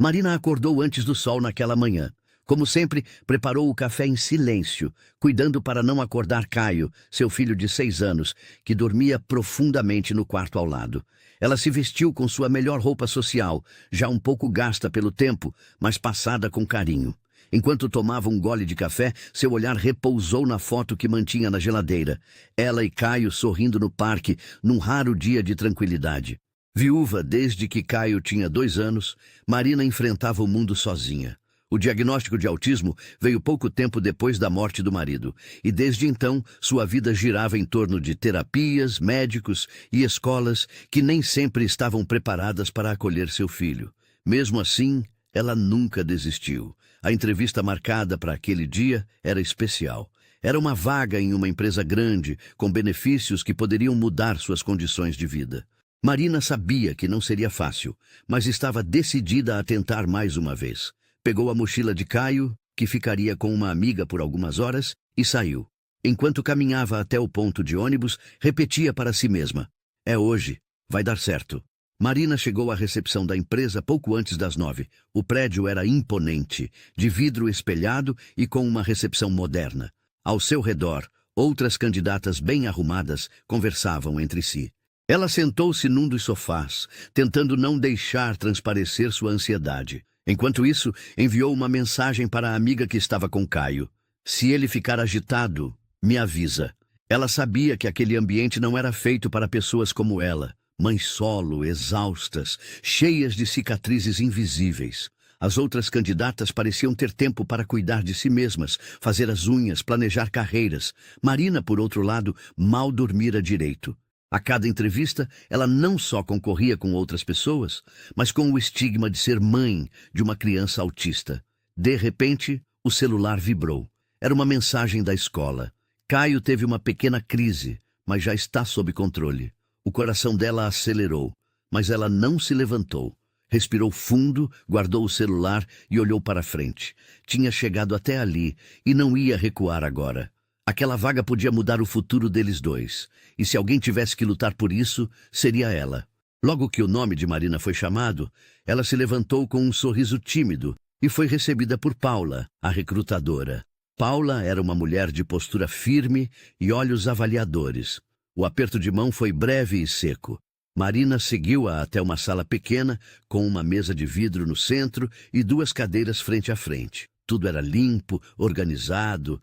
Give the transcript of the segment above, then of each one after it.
Marina acordou antes do sol naquela manhã. Como sempre, preparou o café em silêncio, cuidando para não acordar Caio, seu filho de 6 anos, que dormia profundamente no quarto ao lado. Ela se vestiu com sua melhor roupa social, já um pouco gasta pelo tempo, mas passada com carinho. Enquanto tomava um gole de café, seu olhar repousou na foto que mantinha na geladeira. Ela e Caio sorrindo no parque, num raro dia de tranquilidade. Viúva desde que Caio tinha 2 anos, Marina enfrentava o mundo sozinha. O diagnóstico de autismo veio pouco tempo depois da morte do marido, e desde então sua vida girava em torno de terapias, médicos e escolas que nem sempre estavam preparadas para acolher seu filho. Mesmo assim, ela nunca desistiu. A entrevista marcada para aquele dia era especial. Era uma vaga em uma empresa grande, com benefícios que poderiam mudar suas condições de vida. Marina sabia que não seria fácil, mas estava decidida a tentar mais uma vez. Pegou a mochila de Caio, que ficaria com uma amiga por algumas horas, e saiu. Enquanto caminhava até o ponto de ônibus, repetia para si mesma: "É hoje, vai dar certo." Marina chegou à recepção da empresa pouco antes das 9. O prédio era imponente, de vidro espelhado e com uma recepção moderna. Ao seu redor, outras candidatas bem arrumadas conversavam entre si. Ela sentou-se num dos sofás, tentando não deixar transparecer sua ansiedade. Enquanto isso, enviou uma mensagem para a amiga que estava com Caio. "Se ele ficar agitado, me avisa." Ela sabia que aquele ambiente não era feito para pessoas como ela, mães solo, exaustas, cheias de cicatrizes invisíveis. As outras candidatas pareciam ter tempo para cuidar de si mesmas, fazer as unhas, planejar carreiras. Marina, por outro lado, mal dormira direito. A cada entrevista, ela não só concorria com outras pessoas, mas com o estigma de ser mãe de uma criança autista. De repente, o celular vibrou. Era uma mensagem da escola. Caio teve uma pequena crise, mas já está sob controle. O coração dela acelerou, mas ela não se levantou. Respirou fundo, guardou o celular e olhou para frente. Tinha chegado até ali e não ia recuar agora. Aquela vaga podia mudar o futuro deles dois, e se alguém tivesse que lutar por isso, seria ela. Logo que o nome de Marina foi chamado, ela se levantou com um sorriso tímido e foi recebida por Paula, a recrutadora. Paula era uma mulher de postura firme e olhos avaliadores. O aperto de mão foi breve e seco. Marina seguiu-a até uma sala pequena, com uma mesa de vidro no centro e 2 cadeiras frente a frente. Tudo era limpo, organizado,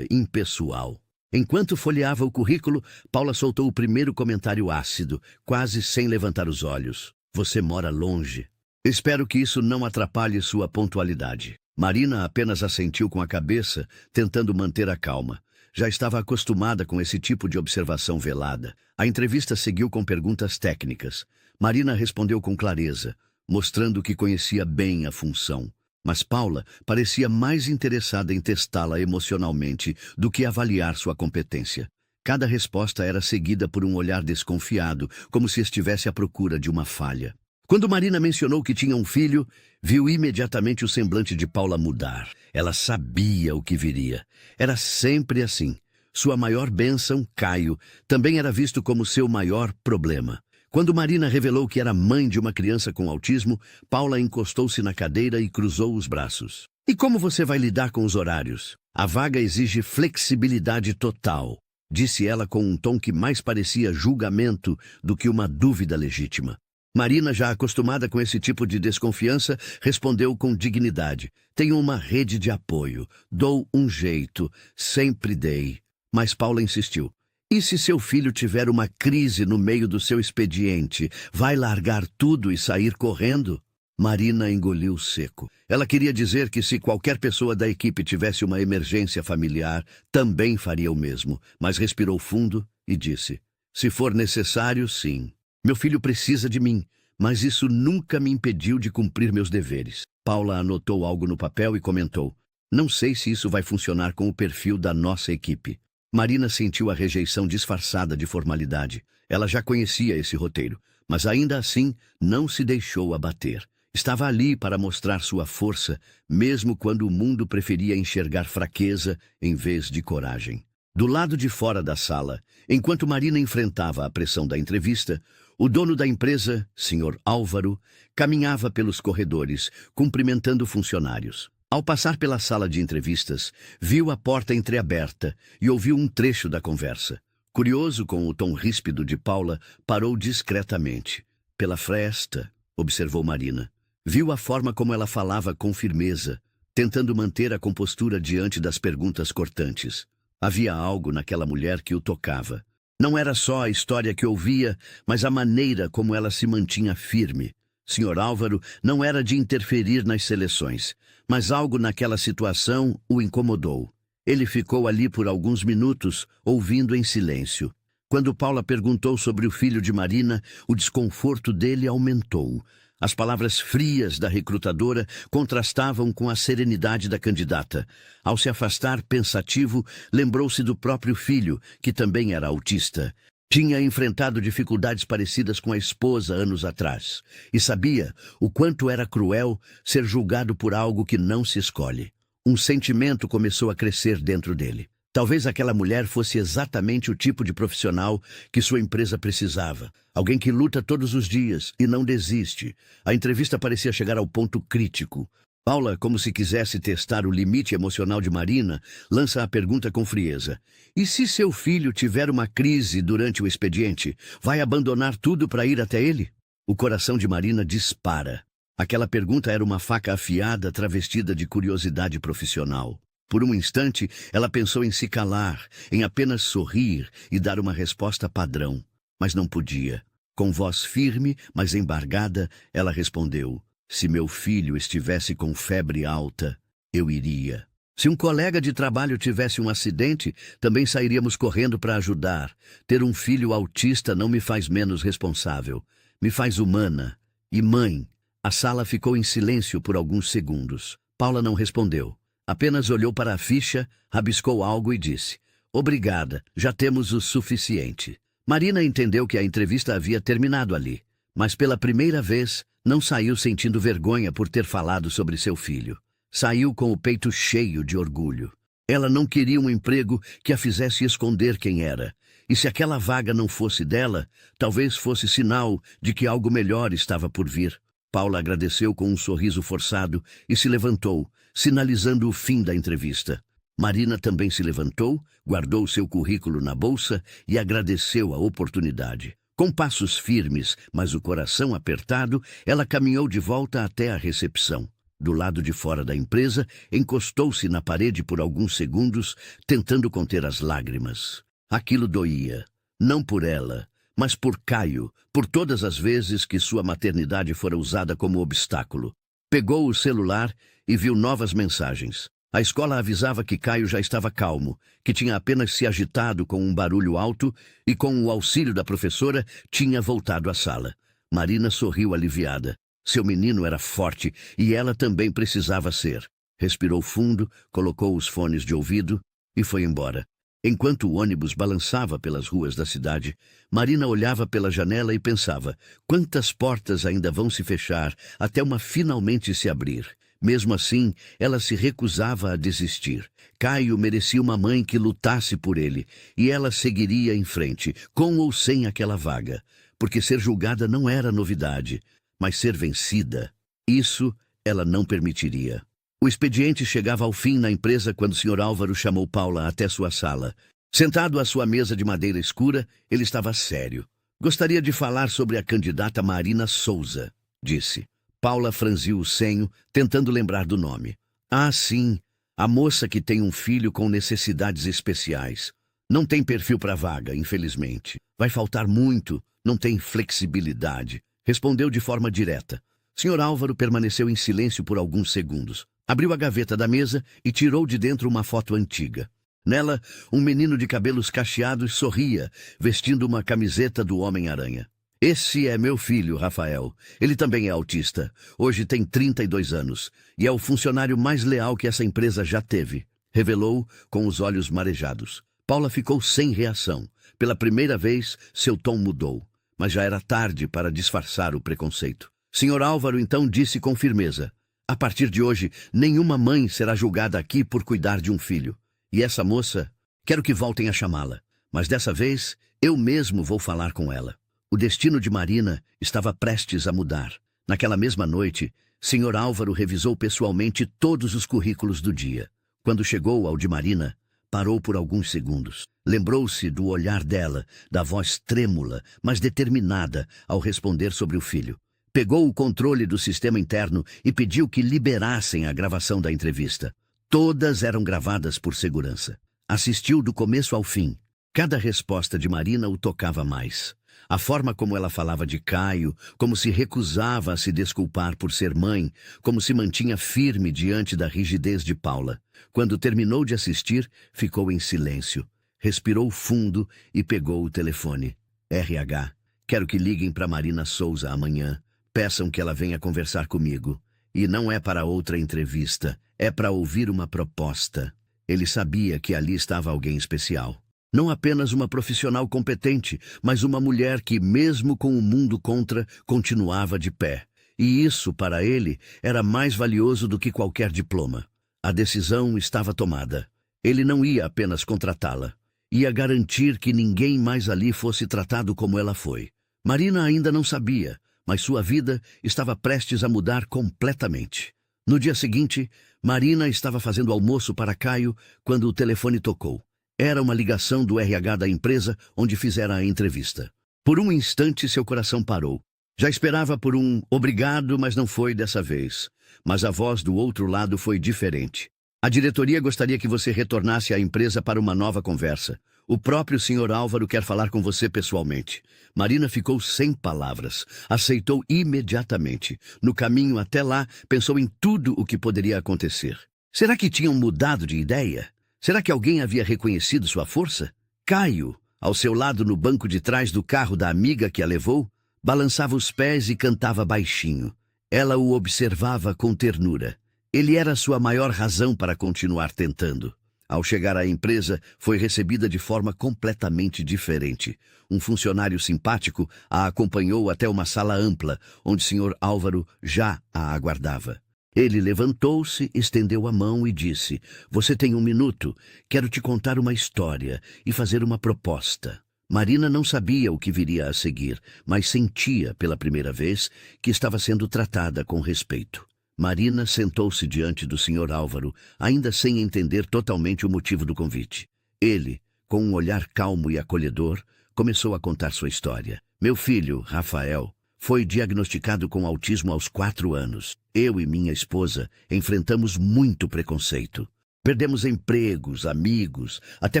impessoal. Enquanto folheava o currículo, Paula soltou o primeiro comentário ácido, quase sem levantar os olhos. "Você mora longe. Espero que isso não atrapalhe sua pontualidade." Marina apenas assentiu com a cabeça, tentando manter a calma. Já estava acostumada com esse tipo de observação velada. A entrevista seguiu com perguntas técnicas. Marina respondeu com clareza, mostrando que conhecia bem a função. Mas Paula parecia mais interessada em testá-la emocionalmente do que avaliar sua competência. Cada resposta era seguida por um olhar desconfiado, como se estivesse à procura de uma falha. Quando Marina mencionou que tinha um filho, viu imediatamente o semblante de Paula mudar. Ela sabia o que viria. Era sempre assim. Sua maior bênção, Caio, também era visto como seu maior problema. Quando Marina revelou que era mãe de uma criança com autismo, Paula encostou-se na cadeira e cruzou os braços. "E como você vai lidar com os horários? A vaga exige flexibilidade total", disse ela com um tom que mais parecia julgamento do que uma dúvida legítima. Marina, já acostumada com esse tipo de desconfiança, respondeu com dignidade: "Tenho uma rede de apoio. Dou um jeito. Sempre dei." Mas Paula insistiu: "E se seu filho tiver uma crise no meio do seu expediente, vai largar tudo e sair correndo?" Marina engoliu seco. Ela queria dizer que se qualquer pessoa da equipe tivesse uma emergência familiar, também faria o mesmo, mas respirou fundo e disse: "Se for necessário, sim. Meu filho precisa de mim, mas isso nunca me impediu de cumprir meus deveres." Paula anotou algo no papel e comentou: "Não sei se isso vai funcionar com o perfil da nossa equipe." Marina sentiu a rejeição disfarçada de formalidade. Ela já conhecia esse roteiro, mas ainda assim não se deixou abater. Estava ali para mostrar sua força, mesmo quando o mundo preferia enxergar fraqueza em vez de coragem. Do lado de fora da sala, enquanto Marina enfrentava a pressão da entrevista, O dono da empresa, Sr. Álvaro, caminhava pelos corredores, cumprimentando funcionários. Ao passar pela sala de entrevistas, viu a porta entreaberta e ouviu um trecho da conversa. Curioso com o tom ríspido de Paula, parou discretamente. Pela fresta, observou Marina. Viu a forma como ela falava com firmeza, tentando manter a compostura diante das perguntas cortantes. Havia algo naquela mulher que o tocava. Não era só a história que ouvia, mas a maneira como ela se mantinha firme. Sr. Álvaro não era de interferir nas seleções, mas algo naquela situação o incomodou. Ele ficou ali por alguns minutos, ouvindo em silêncio. Quando Paula perguntou sobre o filho de Marina, o desconforto dele aumentou. As palavras frias da recrutadora contrastavam com a serenidade da candidata. Ao se afastar, pensativo, lembrou-se do próprio filho, que também era autista. Tinha enfrentado dificuldades parecidas com a esposa anos atrás, e sabia o quanto era cruel ser julgado por algo que não se escolhe. Um sentimento começou a crescer dentro dele. Talvez aquela mulher fosse exatamente o tipo de profissional que sua empresa precisava. Alguém que luta todos os dias e não desiste. A entrevista parecia chegar ao ponto crítico. Paula, como se quisesse testar o limite emocional de Marina, lança a pergunta com frieza. E se seu filho tiver uma crise durante o expediente, vai abandonar tudo para ir até ele? O coração de Marina dispara. Aquela pergunta era uma faca afiada travestida de curiosidade profissional. Por um instante, ela pensou em se calar, em apenas sorrir e dar uma resposta padrão. Mas não podia. Com voz firme, mas embargada, ela respondeu: se meu filho estivesse com febre alta, eu iria. Se um colega de trabalho tivesse um acidente, também sairíamos correndo para ajudar. Ter um filho autista não me faz menos responsável. Me faz humana. E mãe. A sala ficou em silêncio por alguns segundos. Paula não respondeu. Apenas olhou para a ficha, rabiscou algo e disse: obrigada, já temos o suficiente. Marina entendeu que a entrevista havia terminado ali, mas pela primeira vez não saiu sentindo vergonha por ter falado sobre seu filho. Saiu com o peito cheio de orgulho. Ela não queria um emprego que a fizesse esconder quem era. E se aquela vaga não fosse dela, talvez fosse sinal de que algo melhor estava por vir. Paula agradeceu com um sorriso forçado e se levantou, sinalizando o fim da entrevista. Marina também se levantou, guardou seu currículo na bolsa e agradeceu a oportunidade. Com passos firmes, mas o coração apertado, ela caminhou de volta até a recepção. Do lado de fora da empresa, encostou-se na parede por alguns segundos, tentando conter as lágrimas. Aquilo doía, não por ela, mas por Caio, por todas as vezes que sua maternidade fora usada como obstáculo. Pegou o celular e viu novas mensagens. A escola avisava que Caio já estava calmo, que tinha apenas se agitado com um barulho alto e, com o auxílio da professora, tinha voltado à sala. Marina sorriu aliviada. Seu menino era forte e ela também precisava ser. Respirou fundo, colocou os fones de ouvido e foi embora. Enquanto o ônibus balançava pelas ruas da cidade, Marina olhava pela janela e pensava: quantas portas ainda vão se fechar até uma finalmente se abrir? Mesmo assim, ela se recusava a desistir. Caio merecia uma mãe que lutasse por ele, e ela seguiria em frente, com ou sem aquela vaga. Porque ser julgada não era novidade, mas ser vencida, isso ela não permitiria. O expediente chegava ao fim na empresa quando o Sr. Álvaro chamou Paula até sua sala. Sentado à sua mesa de madeira escura, ele estava sério. Gostaria de falar sobre a candidata Marina Souza, disse. Paula franziu o senho, tentando lembrar do nome. Ah, sim, a moça que tem um filho com necessidades especiais. Não tem perfil para vaga, infelizmente. Vai faltar muito, não tem flexibilidade. Respondeu de forma direta. Sr. Álvaro permaneceu em silêncio por alguns segundos. Abriu a gaveta da mesa e tirou de dentro uma foto antiga. Nela, um menino de cabelos cacheados sorria, vestindo uma camiseta do Homem-Aranha. Esse é meu filho, Rafael. Ele também é autista. Hoje tem 32 anos e é o funcionário mais leal que essa empresa já teve, revelou com os olhos marejados. Paula ficou sem reação. Pela primeira vez, seu tom mudou, mas já era tarde para disfarçar o preconceito. Sr. Álvaro então disse com firmeza: a partir de hoje, nenhuma mãe será julgada aqui por cuidar de um filho. E essa moça, quero que voltem a chamá-la. Mas dessa vez, eu mesmo vou falar com ela. O destino de Marina estava prestes a mudar. Naquela mesma noite, Sr. Álvaro revisou pessoalmente todos os currículos do dia. Quando chegou ao de Marina, parou por alguns segundos. Lembrou-se do olhar dela, da voz trêmula, mas determinada ao responder sobre o filho. Pegou o controle do sistema interno e pediu que liberassem a gravação da entrevista. Todas eram gravadas por segurança. Assistiu do começo ao fim. Cada resposta de Marina o tocava mais. A forma como ela falava de Caio, como se recusava a se desculpar por ser mãe, como se mantinha firme diante da rigidez de Paula. Quando terminou de assistir, ficou em silêncio. Respirou fundo e pegou o telefone. RH, quero que liguem para Marina Souza amanhã. Peçam que ela venha conversar comigo. E não é para outra entrevista, é para ouvir uma proposta. Ele sabia que ali estava alguém especial. Não apenas uma profissional competente, mas uma mulher que, mesmo com o mundo contra, continuava de pé. E isso, para ele, era mais valioso do que qualquer diploma. A decisão estava tomada. Ele não ia apenas contratá-la. Ia garantir que ninguém mais ali fosse tratado como ela foi. Marina ainda não sabia, mas sua vida estava prestes a mudar completamente. No dia seguinte, Marina estava fazendo almoço para Caio quando o telefone tocou. Era uma ligação do RH da empresa onde fizera a entrevista. Por um instante, seu coração parou. Já esperava por um obrigado, mas não foi dessa vez. Mas a voz do outro lado foi diferente. A diretoria gostaria que você retornasse à empresa para uma nova conversa. O próprio Sr. Álvaro quer falar com você pessoalmente. Marina ficou sem palavras. Aceitou imediatamente. No caminho até lá, pensou em tudo o que poderia acontecer. Será que tinham mudado de ideia? Será que alguém havia reconhecido sua força? Caio, ao seu lado no banco de trás do carro da amiga que a levou, balançava os pés e cantava baixinho. Ela o observava com ternura. Ele era sua maior razão para continuar tentando. Ao chegar à empresa, foi recebida de forma completamente diferente. Um funcionário simpático a acompanhou até uma sala ampla, onde Sr. Álvaro já a aguardava. Ele levantou-se, estendeu a mão e disse: "Você tem um minuto? Quero te contar uma história e fazer uma proposta." Marina não sabia o que viria a seguir, mas sentia, pela primeira vez, que estava sendo tratada com respeito. Marina sentou-se diante do Sr. Álvaro, ainda sem entender totalmente o motivo do convite. Ele, com um olhar calmo e acolhedor, começou a contar sua história. "Meu filho, Rafael, foi diagnosticado com autismo aos 4 anos. Eu e minha esposa enfrentamos muito preconceito. Perdemos empregos, amigos, até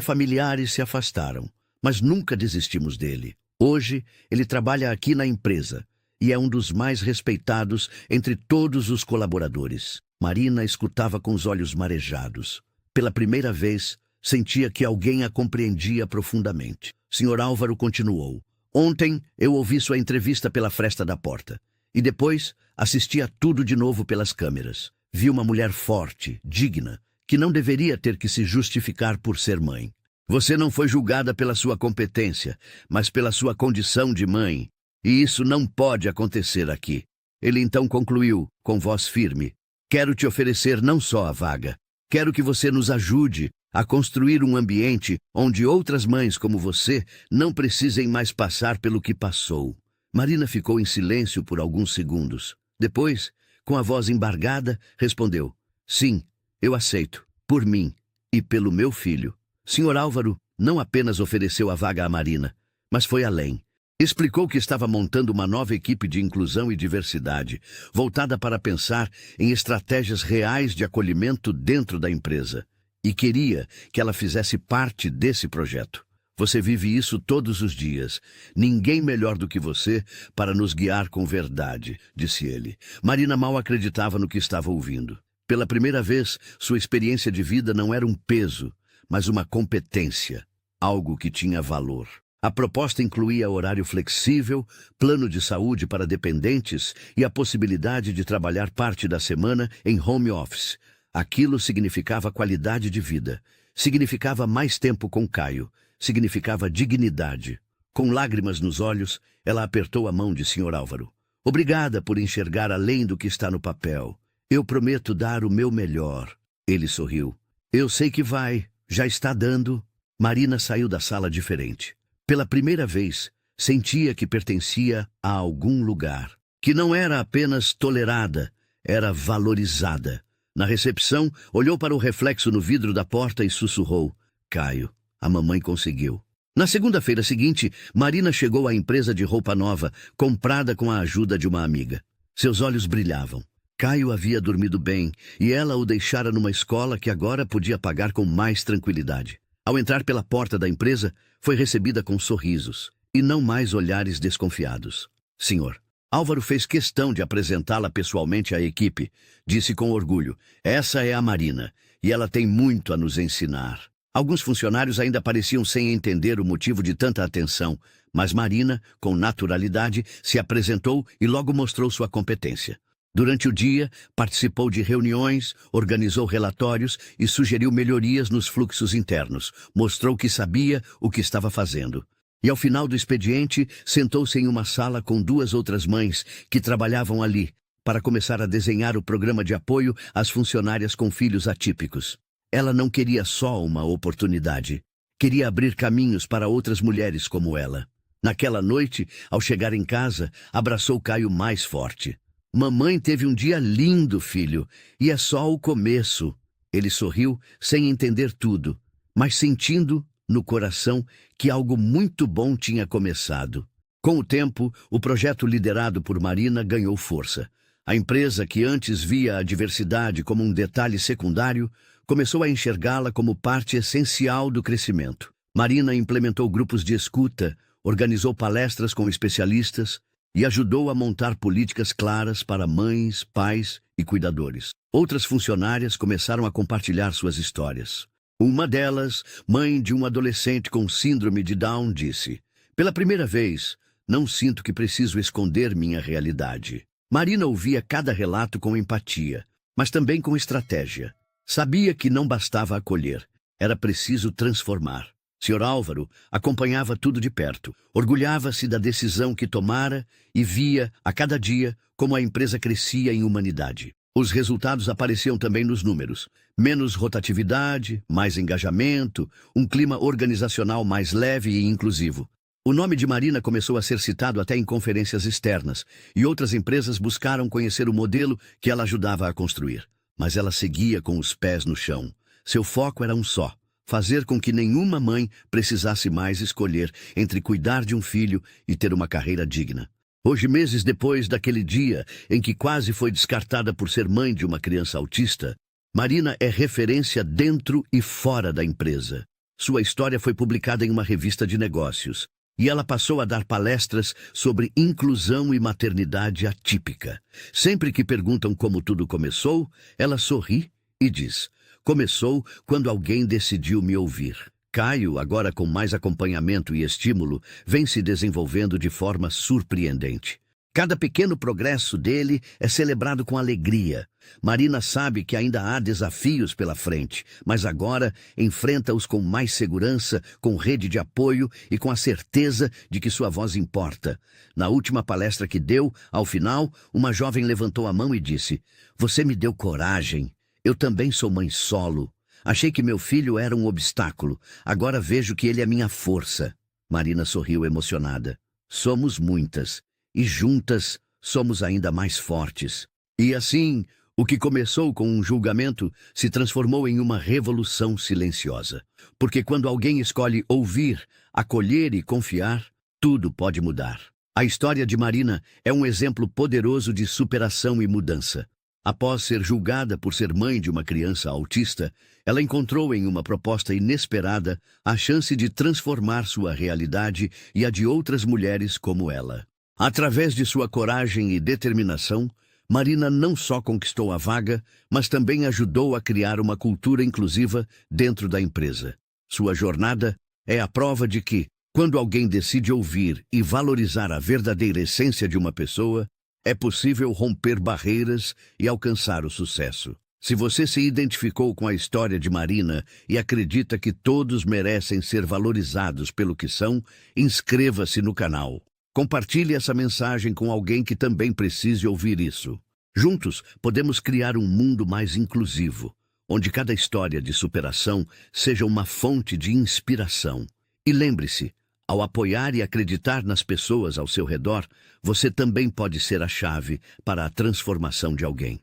familiares se afastaram, mas nunca desistimos dele. Hoje, ele trabalha aqui na empresa e é um dos mais respeitados entre todos os colaboradores." Marina escutava com os olhos marejados. Pela primeira vez, sentia que alguém a compreendia profundamente. Sr. Álvaro continuou: "Ontem eu ouvi sua entrevista pela fresta da porta. E depois assisti a tudo de novo pelas câmeras. Vi uma mulher forte, digna, que não deveria ter que se justificar por ser mãe. Você não foi julgada pela sua competência, mas pela sua condição de mãe. E isso não pode acontecer aqui." Ele então concluiu, com voz firme: "Quero te oferecer não só a vaga. Quero que você nos ajude a construir um ambiente onde outras mães como você não precisem mais passar pelo que passou." Marina ficou em silêncio por alguns segundos. Depois, com a voz embargada, respondeu: "Sim, eu aceito, por mim e pelo meu filho." Sr. Álvaro não apenas ofereceu a vaga a Marina, mas foi além. Explicou que estava montando uma nova equipe de inclusão e diversidade, voltada para pensar em estratégias reais de acolhimento dentro da empresa. E queria que ela fizesse parte desse projeto. "Você vive isso todos os dias. Ninguém melhor do que você para nos guiar com verdade", disse ele. Marina mal acreditava no que estava ouvindo. Pela primeira vez, sua experiência de vida não era um peso, mas uma competência, algo que tinha valor. A proposta incluía horário flexível, plano de saúde para dependentes e a possibilidade de trabalhar parte da semana em home office. Aquilo significava qualidade de vida, significava mais tempo com Caio, significava dignidade. Com lágrimas nos olhos, ela apertou a mão de Sr. Álvaro. "Obrigada por enxergar além do que está no papel. Eu prometo dar o meu melhor." Ele sorriu. "Eu sei que vai. Já está dando." Marina saiu da sala diferente. Pela primeira vez, Sentia que pertencia a algum lugar, que não era apenas tolerada, era valorizada. Na recepção, olhou para o reflexo no vidro da porta e sussurrou: Caio, a mamãe conseguiu. Na segunda-feira seguinte, Marina chegou à empresa de roupa nova, comprada com a ajuda de uma amiga. Seus olhos brilhavam. Caio havia dormido bem e ela o deixara numa escola que agora podia pagar com mais tranquilidade. Ao entrar pela porta da empresa, foi recebida com sorrisos e não mais olhares desconfiados. Senhor, Álvaro fez questão de apresentá-la pessoalmente à equipe. Disse com orgulho: essa é a Marina e ela tem muito a nos ensinar. Alguns funcionários ainda pareciam sem entender o motivo de tanta atenção, mas Marina, com naturalidade, se apresentou e logo mostrou sua competência. Durante o dia, participou de reuniões, organizou relatórios e sugeriu melhorias nos fluxos internos. Mostrou que sabia o que estava fazendo. E ao final do expediente, sentou-se em uma sala com duas outras mães que trabalhavam ali, para começar a desenhar o programa de apoio às funcionárias com filhos atípicos. Ela não queria só uma oportunidade. Queria abrir caminhos para outras mulheres como ela. Naquela noite, ao chegar em casa, abraçou Caio mais forte. Mamãe teve um dia lindo, filho, e é só o começo. Ele sorriu, sem entender tudo, mas sentindo no coração que algo muito bom tinha começado. Com o tempo, o projeto liderado por Marina ganhou força. A empresa, que antes via a diversidade como um detalhe secundário, começou a enxergá-la como parte essencial do crescimento. Marina implementou grupos de escuta, organizou palestras com especialistas e ajudou a montar políticas claras para mães, pais e cuidadores. Outras funcionárias começaram a compartilhar suas histórias. Uma delas, mãe de um adolescente com síndrome de Down, disse: pela primeira vez, não sinto que preciso esconder minha realidade. Marina ouvia cada relato com empatia, mas também com estratégia. Sabia que não bastava acolher, era preciso transformar. Sr. Álvaro acompanhava tudo de perto, orgulhava-se da decisão que tomara e via, a cada dia, como a empresa crescia em humanidade. Os resultados apareciam também nos números. Menos rotatividade, mais engajamento, um clima organizacional mais leve e inclusivo. O nome de Marina começou a ser citado até em conferências externas, e outras empresas buscaram conhecer o modelo que ela ajudava a construir. Mas ela seguia com os pés no chão. Seu foco era um só: fazer com que nenhuma mãe precisasse mais escolher entre cuidar de um filho e ter uma carreira digna. Hoje, meses depois daquele dia em que quase foi descartada por ser mãe de uma criança autista, Marina é referência dentro e fora da empresa. Sua história foi publicada em uma revista de negócios, e ela passou a dar palestras sobre inclusão e maternidade atípica. Sempre que perguntam como tudo começou, ela sorri e diz: começou quando alguém decidiu me ouvir. Caio, agora com mais acompanhamento e estímulo, vem se desenvolvendo de forma surpreendente. Cada pequeno progresso dele é celebrado com alegria. Marina sabe que ainda há desafios pela frente, mas agora enfrenta-os com mais segurança, com rede de apoio e com a certeza de que sua voz importa. Na última palestra que deu, ao final, uma jovem levantou a mão e disse: você me deu coragem. Eu também sou mãe solo. Achei que meu filho era um obstáculo. Agora vejo que ele é minha força. Marina sorriu emocionada. Somos muitas. E juntas somos ainda mais fortes. E assim, o que começou com um julgamento se transformou em uma revolução silenciosa. Porque quando alguém escolhe ouvir, acolher e confiar, tudo pode mudar. A história de Marina é um exemplo poderoso de superação e mudança. Após ser julgada por ser mãe de uma criança autista, ela encontrou em uma proposta inesperada a chance de transformar sua realidade e a de outras mulheres como ela. Através de sua coragem e determinação, Marina não só conquistou a vaga, mas também ajudou a criar uma cultura inclusiva dentro da empresa. Sua jornada é a prova de que, quando alguém decide ouvir e valorizar a verdadeira essência de uma pessoa, é possível romper barreiras e alcançar o sucesso. Se você se identificou com a história de Marina e acredita que todos merecem ser valorizados pelo que são, inscreva-se no canal. Compartilhe essa mensagem com alguém que também precise ouvir isso. Juntos, podemos criar um mundo mais inclusivo, onde cada história de superação seja uma fonte de inspiração. E lembre-se, Ao apoiar e acreditar nas pessoas ao seu redor, você também pode ser a chave para a transformação de alguém.